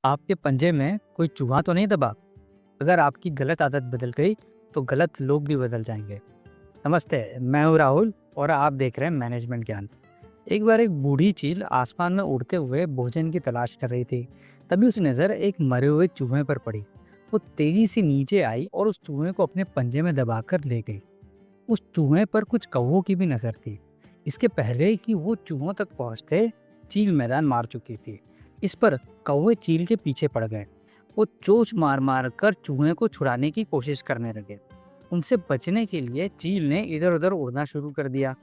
आपके पंजे में कोई चूहा तो नहीं दबा? अगर आपकी गलत आदत बदल गई, तो गलत लोग भी बदल जाएंगे। नमस्ते, मैं हूँ राहुल और आप देख रहे हैं मैनेजमेंट ज्ञान। एक बार एक बूढ़ी चील आसमान में उड़ते हुए भोजन की तलाश कर रही थी। तभी उसकी नज़र एक मरे हुए चूहे पर पड़ी। वो तेजी से नीचे आई और उस चूहे को अपने पंजे में दबाकर ले गई। उस चूहे पर कुछ कौवों की भी नज़र थी। इसके पहले कि वो चूहों तक पहुंचते, चील मैदान मार चुकी थी। इस पर कौवे चील के पीछे पड़ गए। वो चोंच मार मार कर चूहे को छुड़ाने की कोशिश करने लगे। उनसे बचने के लिए चील ने इधर उधर उड़ना शुरू कर दिया,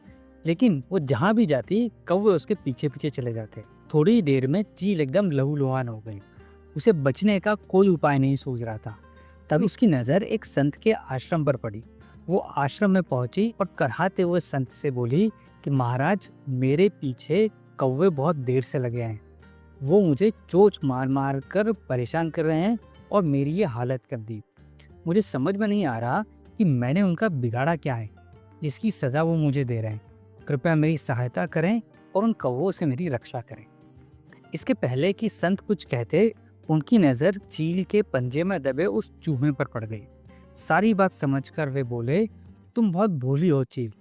लेकिन वो जहां भी जाती कौवे उसके पीछे पीछे चले जाते। थोड़ी देर में चील एकदम लहूलुहान हो गई। उसे बचने का कोई उपाय नहीं सूझ रहा था। तभी उसकी नज़र एक संत के आश्रम पर पड़ी। वो आश्रम में पहुंची और कराहते हुए संत से बोली कि महाराज, मेरे पीछे कौवे बहुत देर से लगे हैं। वो मुझे चोंच मार मार कर परेशान कर रहे हैं और मेरी ये हालत कर दी। मुझे समझ में नहीं आ रहा कि मैंने उनका बिगाड़ा क्या है, जिसकी सज़ा वो मुझे दे रहे हैं। कृपया मेरी सहायता करें और उन कौवों से मेरी रक्षा करें। इसके पहले कि संत कुछ कहते, उनकी नज़र चील के पंजे में दबे उस चूहे पर पड़ गई। सारी बात समझकर वे बोले, तुम बहुत भोली हो चील।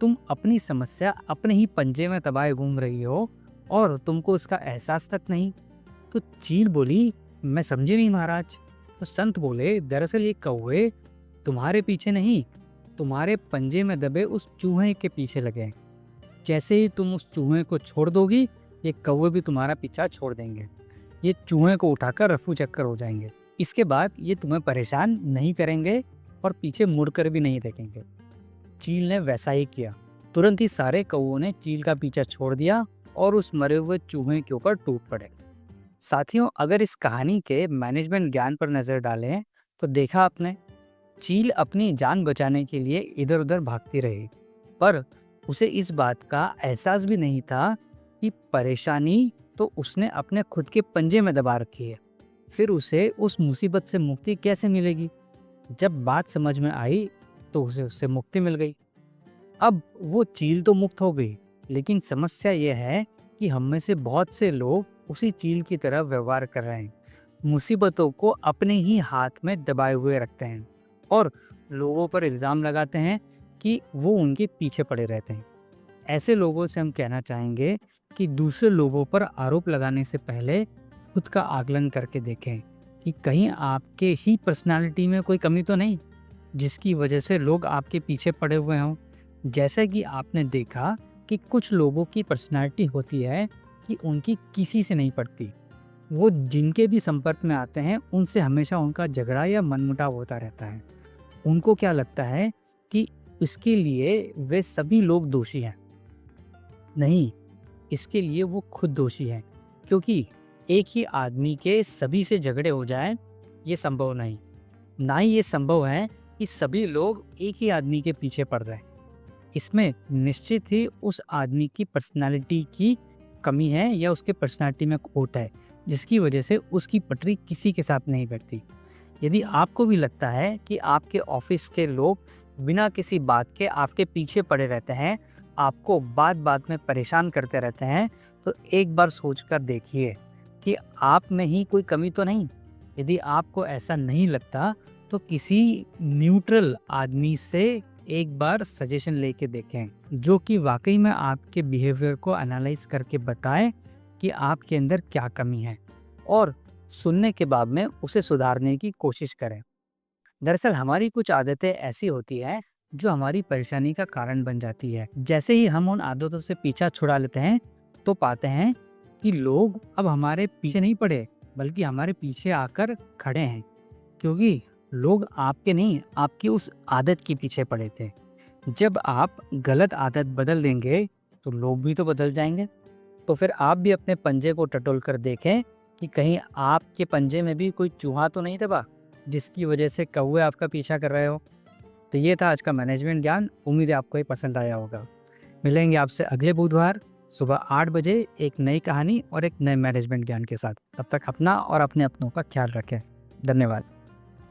तुम अपनी समस्या अपने ही पंजे में दबाए घूम रही हो और तुमको उसका एहसास तक नहीं। तो चील बोली, मैं समझी नहीं महाराज। तो संत बोले, दरअसल ये कौवे तुम्हारे पीछे नहीं, तुम्हारे पंजे में दबे उस चूहे के पीछे लगे हैं। जैसे ही तुम उस चूहे को छोड़ दोगी, ये कौवे भी तुम्हारा पीछा छोड़ देंगे। ये चूहे को उठाकर रफू चक्कर हो जाएंगे। इसके बाद ये तुम्हें परेशान नहीं करेंगे और पीछे मुड़कर भी नहीं देखेंगे। चील ने वैसा ही किया। तुरंत ही सारे कौवों ने चील का पीछा छोड़ दिया और उस मरे हुए चूहे के ऊपर टूट पड़े। साथियों, अगर इस कहानी के मैनेजमेंट ज्ञान पर नजर डालें, तो देखा आपने, चील अपनी जान बचाने के लिए इधर उधर भागती रही, पर उसे इस बात का एहसास भी नहीं था कि परेशानी तो उसने अपने खुद के पंजे में दबा रखी है। फिर उसे उस मुसीबत से मुक्ति कैसे मिलेगी? जब बात समझ में आई, तो उसे उससे मुक्ति मिल गई। अब वो चील तो मुक्त हो गई, लेकिन समस्या यह है कि हम में से बहुत से लोग उसी चील की तरह व्यवहार कर रहे हैं। मुसीबतों को अपने ही हाथ में दबाए हुए रखते हैं और लोगों पर इल्ज़ाम लगाते हैं कि वो उनके पीछे पड़े रहते हैं। ऐसे लोगों से हम कहना चाहेंगे कि दूसरे लोगों पर आरोप लगाने से पहले खुद का आकलन करके देखें कि कहीं आपके ही पर्सनालिटी में कोई कमी तो नहीं, जिसकी वजह से लोग आपके पीछे पड़े हुए हों। जैसा कि आपने देखा कि कुछ लोगों की पर्सनालिटी होती है कि उनकी किसी से नहीं पड़ती। वो जिनके भी संपर्क में आते हैं, उनसे हमेशा उनका झगड़ा या मनमुटाव होता रहता है। उनको क्या लगता है कि इसके लिए वे सभी लोग दोषी हैं। नहीं, इसके लिए वो खुद दोषी हैं, क्योंकि एक ही आदमी के सभी से झगड़े हो जाएं, ये संभव नहीं। ना ही ये संभव है कि सभी लोग एक ही आदमी के पीछे पड़ रहे हैं। इसमें निश्चित ही उस आदमी की पर्सनालिटी की कमी है या उसके पर्सनालिटी में खोट है, जिसकी वजह से उसकी पटरी किसी के साथ नहीं बैठती। यदि आपको भी लगता है कि आपके ऑफिस के लोग बिना किसी बात के आपके पीछे पड़े रहते हैं, आपको बात बात में परेशान करते रहते हैं, तो एक बार सोचकर देखिए कि आप में ही कोई कमी तो नहीं। यदि आपको ऐसा नहीं लगता, तो किसी न्यूट्रल आदमी से एक बार सजेशन लेके देखें, जो कि वाकई में आपके बिहेवियर को एनालाइज करके बताए कि आपके अंदर क्या कमी है, और सुनने के बाद में उसे सुधारने की कोशिश करें। दरअसल हमारी कुछ आदतें ऐसी होती हैं जो हमारी परेशानी का कारण बन जाती है। जैसे ही हम उन आदतों से पीछा छुड़ा लेते हैं, तो पाते हैं कि लोग अब हमारे पीछे नहीं पड़े, बल्कि हमारे पीछे आकर खड़े हैं, क्योंकि लोग आपके नहीं, आपकी उस आदत के पीछे पड़े थे। जब आप गलत आदत बदल देंगे, तो लोग भी तो बदल जाएंगे। तो फिर आप भी अपने पंजे को टटोल कर देखें कि कहीं आपके पंजे में भी कोई चूहा तो नहीं दबा, जिसकी वजह से कौवे आपका पीछा कर रहे हो। तो ये था आज का मैनेजमेंट ज्ञान। उम्मीद है आपको ये पसंद आया होगा। मिलेंगे आपसे अगले बुधवार सुबह 8 बजे एक नई कहानी और एक नए मैनेजमेंट ज्ञान के साथ। तब तक अपना और अपने अपनों का ख्याल रखें। धन्यवाद।